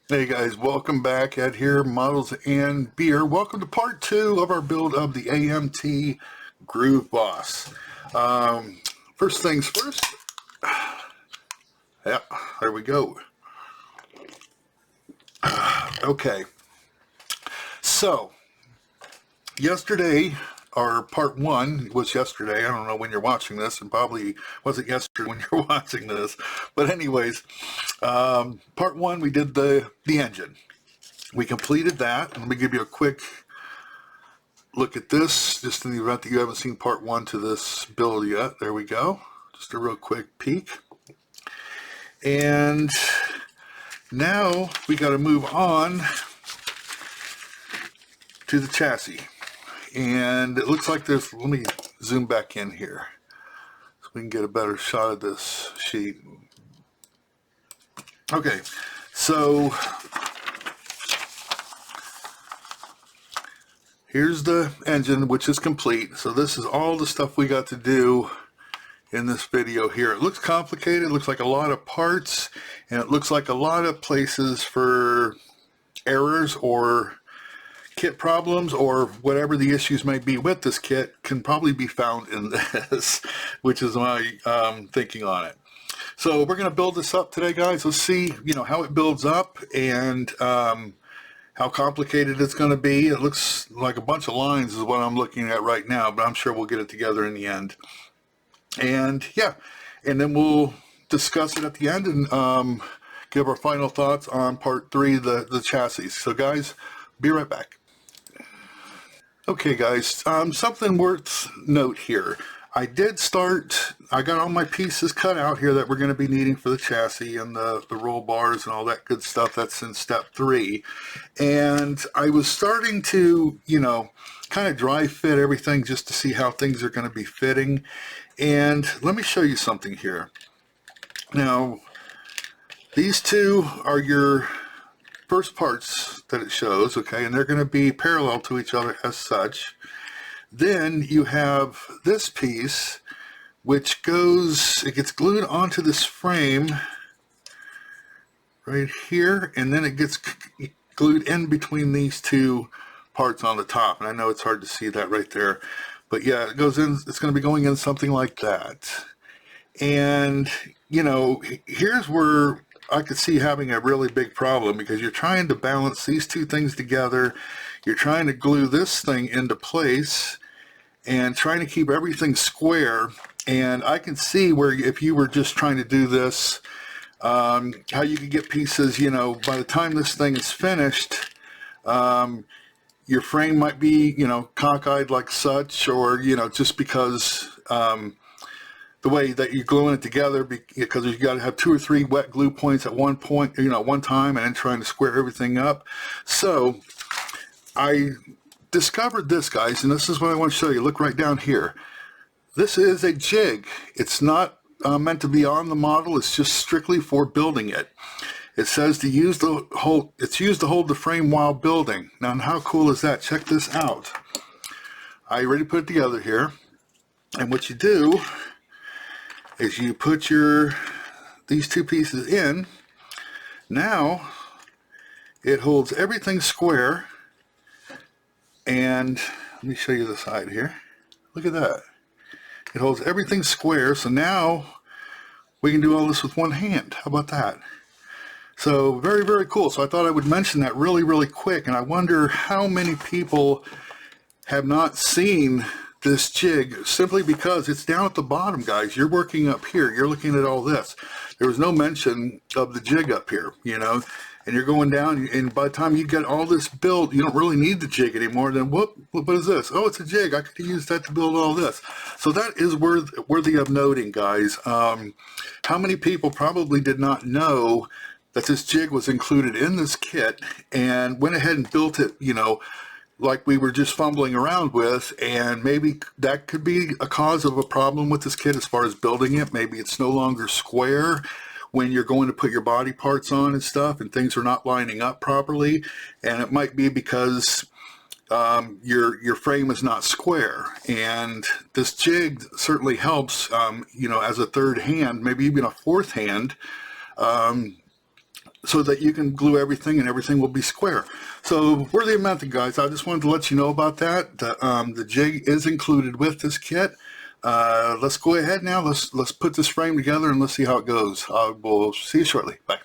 Hey guys, welcome back. Ed here, Models and Beer. Welcome to part 2 of our build of the AMT Groove Boss. First things first. Yeah, there we go. Okay, so yesterday, our part 1 was yesterday. I don't know when you're watching this, and probably wasn't yesterday when you're watching this. But anyways, part 1 we did the engine. We completed that. Let me give you a quick look at this, just in the event that you haven't seen part 1 to this build yet. There we go. Just a real quick peek. And now we got to move on to the chassis. And it looks like there's, let me zoom back in here so we can get a better shot of this sheet. Okay, so here's the engine, which is complete. So this is all the stuff we got to do in this video here. It looks complicated, it looks like a lot of parts, and it looks like a lot of places for errors or kit problems or whatever the issues may be with this kit can probably be found in this, which is my thinking on it. So we're going to build this up today, guys. Let's see, how it builds up and how complicated it's going to be. It looks like a bunch of lines is what I'm looking at right now, but I'm sure we'll get it together in the end. And yeah, and then we'll discuss it at the end and give our final thoughts on part 3, the chassis. So guys, be right back. Okay guys, something worth note here. I got all my pieces cut out here that we're going to be needing for the chassis and the roll bars and all that good stuff. That's in step 3. And I was starting to, kind of dry fit everything just to see how things are going to be fitting. And let me show you something here. Now, these two are your first parts that it shows, okay, and they're going to be parallel to each other as such. Then you have this piece, which it gets glued onto this frame right here, and then it gets glued in between these two parts on the top. And I know it's hard to see that right there, but yeah, it goes in, it's going to be going in something like that. And, here's where I could see having a really big problem, because you're trying to balance these two things together. You're trying to glue this thing into place and trying to keep everything square. And I can see where if you were just trying to do this, how you could get pieces, by the time this thing is finished, your frame might be, cockeyed like such, or, just because the way that you're gluing it together, because you got to have 2 or 3 wet glue points at one point, one time, and then trying to square everything up. So I discovered this, guys, and this is what I want to show you. Look right down here. This is a jig. It's not meant to be on the model. It's just strictly for building it. It says to use it's used to hold the frame while building. Now, how cool is that? Check this out. I already put it together here, and what you do is you put these two pieces in. Now it holds everything square, and let me show you the side here. Look at that. It holds everything square, so now we can do all this with one hand. How about that? So very, very cool. So I thought I would mention that really, really quick, and I wonder how many people have not seen this jig, simply because it's down at the bottom, guys. You're working up here, you're looking at all this. There was no mention of the jig up here, and you're going down, and by the time you get all this built, you don't really need the jig anymore. Then what is this? Oh, it's a jig. I could use that to build all this. So that is worthy of noting, guys. How many people probably did not know that this jig was included in this kit and went ahead and built it, like we were just fumbling around with, and maybe that could be a cause of a problem with this kit as far as building it. Maybe it's no longer square when you're going to put your body parts on and stuff, and things are not lining up properly, and it might be because your frame is not square. And this jig certainly helps, as a third hand, maybe even a fourth hand, so that you can glue everything and everything will be square. So we're the AMT guys. I just wanted to let you know about that. The jig is included with this kit. Let's go ahead now. Let's put this frame together and let's see how it goes. We'll see you shortly. Bye.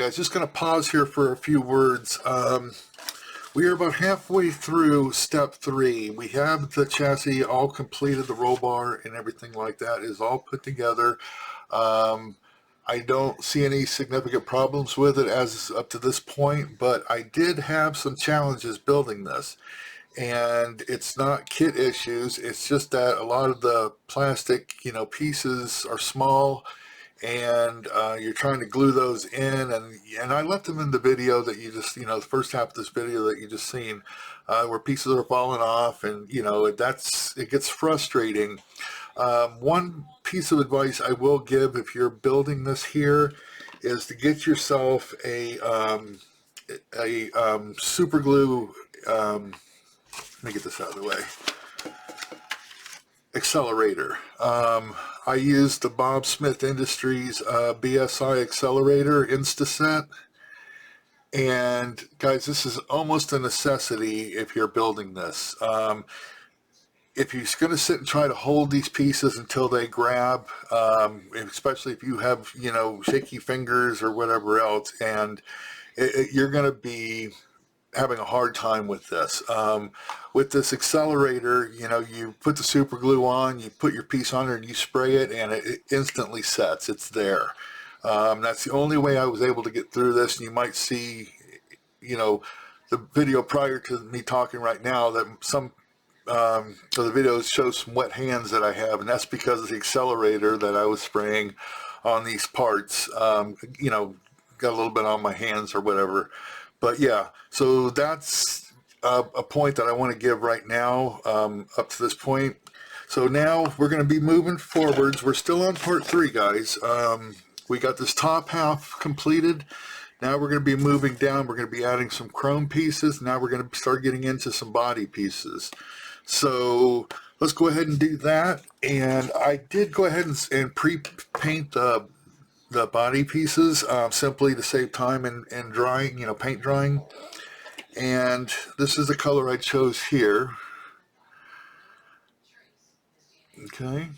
guys, just going to pause here for a few words. We are about halfway through step 3. We have the chassis all completed, the roll bar and everything like that is all put together. I don't see any significant problems with it as up to this point, but I did have some challenges building this. And it's not kit issues, it's just that a lot of the plastic, pieces are small, and you're trying to glue those in, and I left them in the video that you just, the first half of this video that you just seen, where pieces are falling off, and it gets frustrating. One piece of advice I will give if you're building this here is to get yourself a super glue. Let me get this out of the way. Accelerator. I used the Bob Smith Industries BSI accelerator Instaset. And guys, this is almost a necessity if you're building this. If you're going to sit and try to hold these pieces until they grab, especially if you have, shaky fingers or whatever else, and you're going to be having a hard time with this. With this accelerator, you put the super glue on, you put your piece on there and you spray it, and it instantly sets. It's there. That's the only way I was able to get through this. And you might see, the video prior to me talking right now, that some so the video shows some wet hands that I have, and that's because of the accelerator that I was spraying on these parts. Got a little bit on my hands or whatever. But yeah, so that's a point that I want to give right now, up to this point. So now we're going to be moving forwards. We're still on part 3, guys. We got this top half completed. Now we're going to be moving down. We're going to be adding some chrome pieces. Now we're going to start getting into some body pieces. So let's go ahead and do that. And I did go ahead and pre-paint the body pieces, simply to save time and drying, paint drying. And this is the color I chose here. Okay.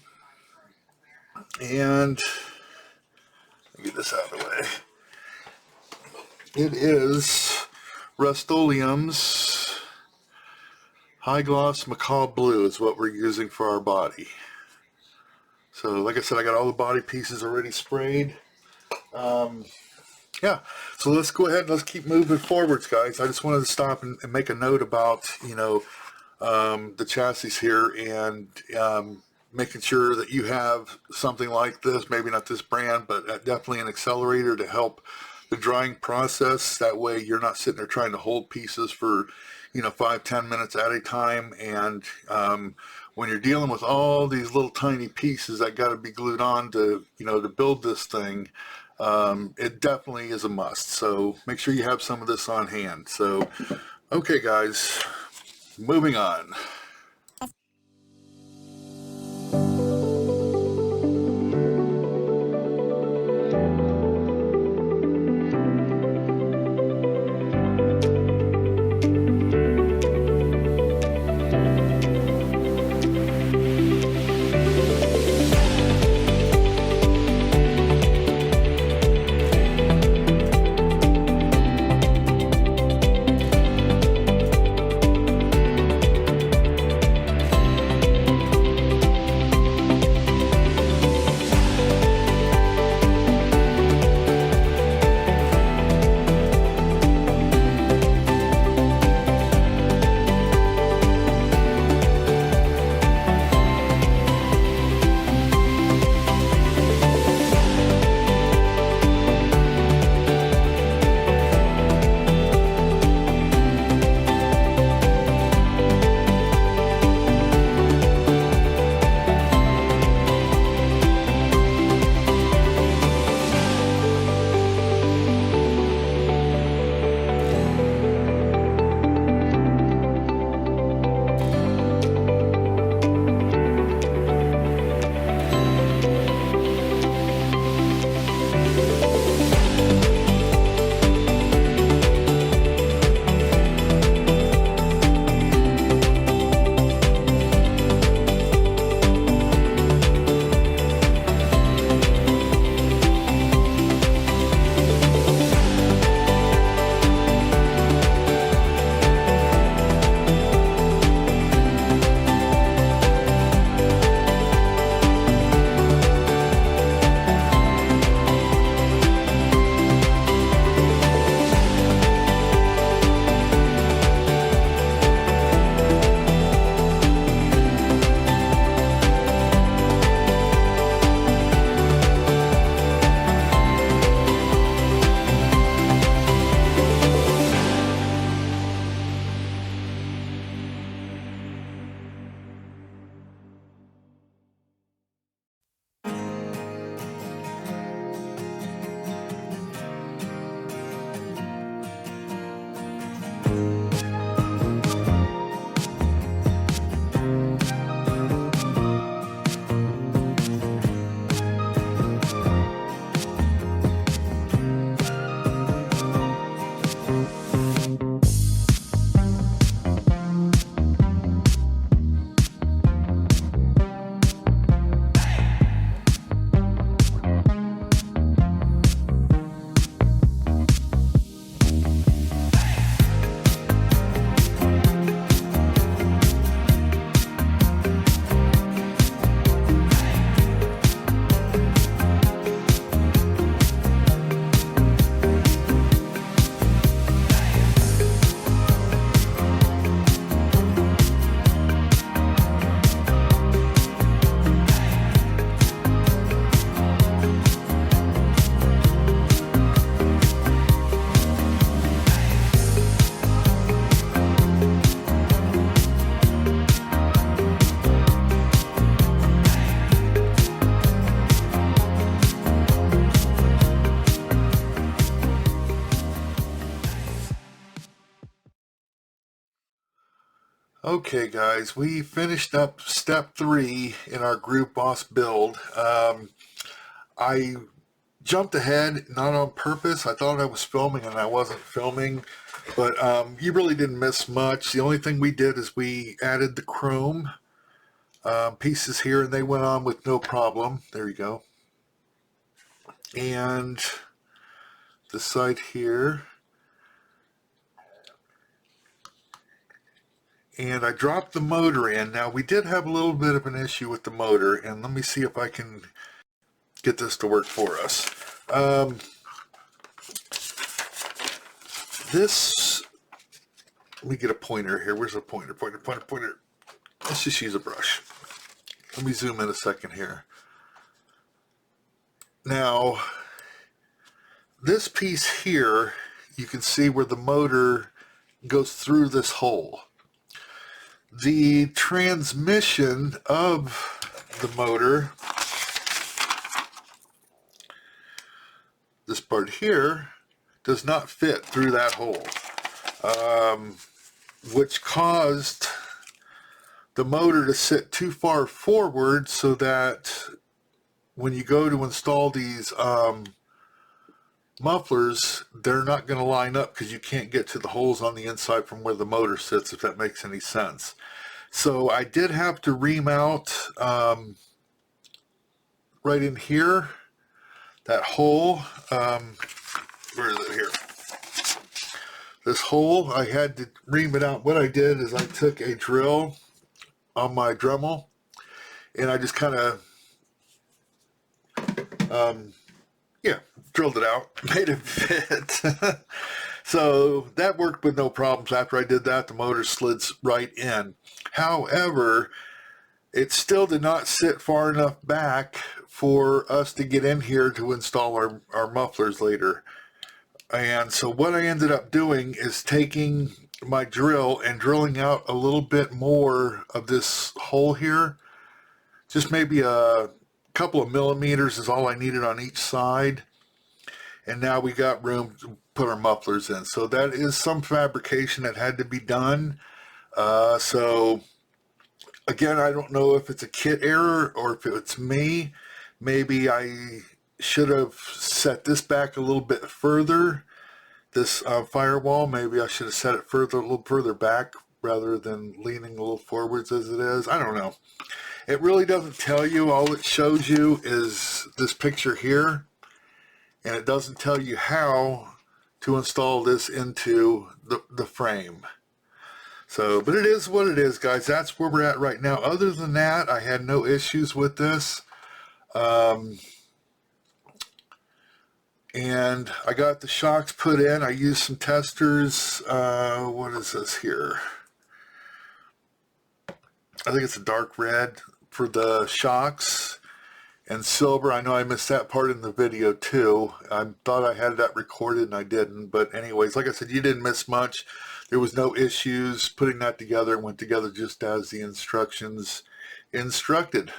And let me get this out of the way. It is Rust-Oleum's High Gloss Macaw Blue is what we're using for our body. So like I said, I got all the body pieces already sprayed. Yeah, so let's go ahead and let's keep moving forwards, guys. I just wanted to stop and make a note about, the chassis here, and making sure that you have something like this, maybe not this brand, but definitely an accelerator to help the drying process. That way you're not sitting there trying to hold pieces for, 5-10 minutes at a time. And when you're dealing with all these little tiny pieces that got to be glued on to, to build this thing, it definitely is a must. So make sure you have some of this on hand. So, okay, guys, moving on. Okay guys, we finished up step 3 in our group boss build. I jumped ahead, not on purpose. I thought I was filming and I wasn't filming, but you really didn't miss much. The only thing we did is we added the chrome pieces here, and they went on with no problem. There you go. And the side here. And I dropped the motor in. Now, we did have a little bit of an issue with the motor, and let me see if I can get this to work for us. Let me get a pointer here. Where's the pointer? Pointer. Let's just use a brush. Let me zoom in a second here. Now, this piece here, you can see where the motor goes through this hole. The transmission of the motor, this part here, does not fit through that hole, which caused the motor to sit too far forward, so that when you go to install these mufflers, they're not going to line up because you can't get to the holes on the inside from where the motor sits, if that makes any sense. So I did have to ream out right in here, that hole. Where is it here? This hole, I had to ream it out. What I did is I took a drill on my Dremel and I just kind of drilled it out, made it fit. So that worked with no problems. After I did that, the motor slid right in. However, it still did not sit far enough back for us to get in here to install our mufflers later. And so what I ended up doing is taking my drill and drilling out a little bit more of this hole here. Just maybe a couple of millimeters is all I needed on each side. And now we got room to put our mufflers in. So that is some fabrication that had to be done. So again, I don't know if it's a kit error or if it's me. Maybe I should have set this back a little bit further, this firewall. Maybe I should have set it a little further back rather than leaning a little forwards as it is. I don't know. It really doesn't tell you. All it shows you is this picture here, and it doesn't tell you how to install this into the frame. So, but it is what it is, guys. That's where we're at right now. Other than that, I had no issues with this. And I got the shocks put in. I used some testers. What is this here? I think it's a dark red for the shocks, and silver. I know I missed that part in the video too. I thought I had that recorded and I didn't. But anyways, like I said, you didn't miss much. There was no issues putting that together. It went together just as the instructions instructed.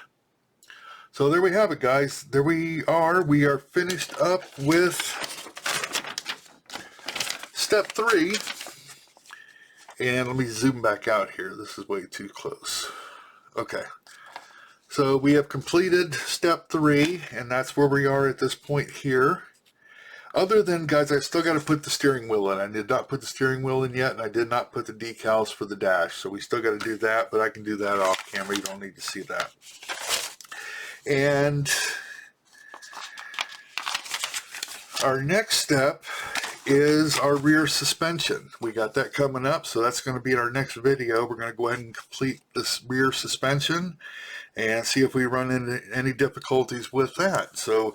So there we have it, guys. There we are. We are finished up with step 3. And let me zoom back out here. This is way too close. Okay. So we have completed step 3, and that's where we are at this point here. Other than, guys, I still got to put the steering wheel in. I did not put the steering wheel in yet, and I did not put the decals for the dash. So we still got to do that, but I can do that off camera. You don't need to see that. And our next step is our rear suspension. We got that coming up, so that's going to be in our next video. We're going to go ahead and complete this rear suspension and see if we run into any difficulties with that. So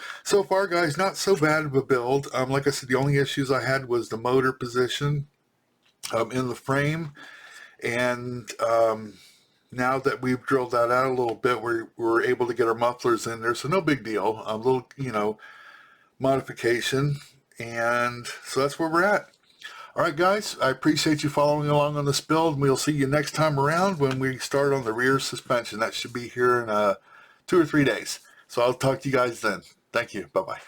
far, guys, not so bad of a build. Like I said, the only issues I had was the motor position in the frame, and now that we've drilled that out a little bit, we're able to get our mufflers in there, so no big deal. A little, modification, and so that's where we're at. All right, guys, I appreciate you following along on this build, and we'll see you next time around when we start on the rear suspension. That should be here in 2 or 3 days. So I'll talk to you guys then. Thank you. Bye-bye.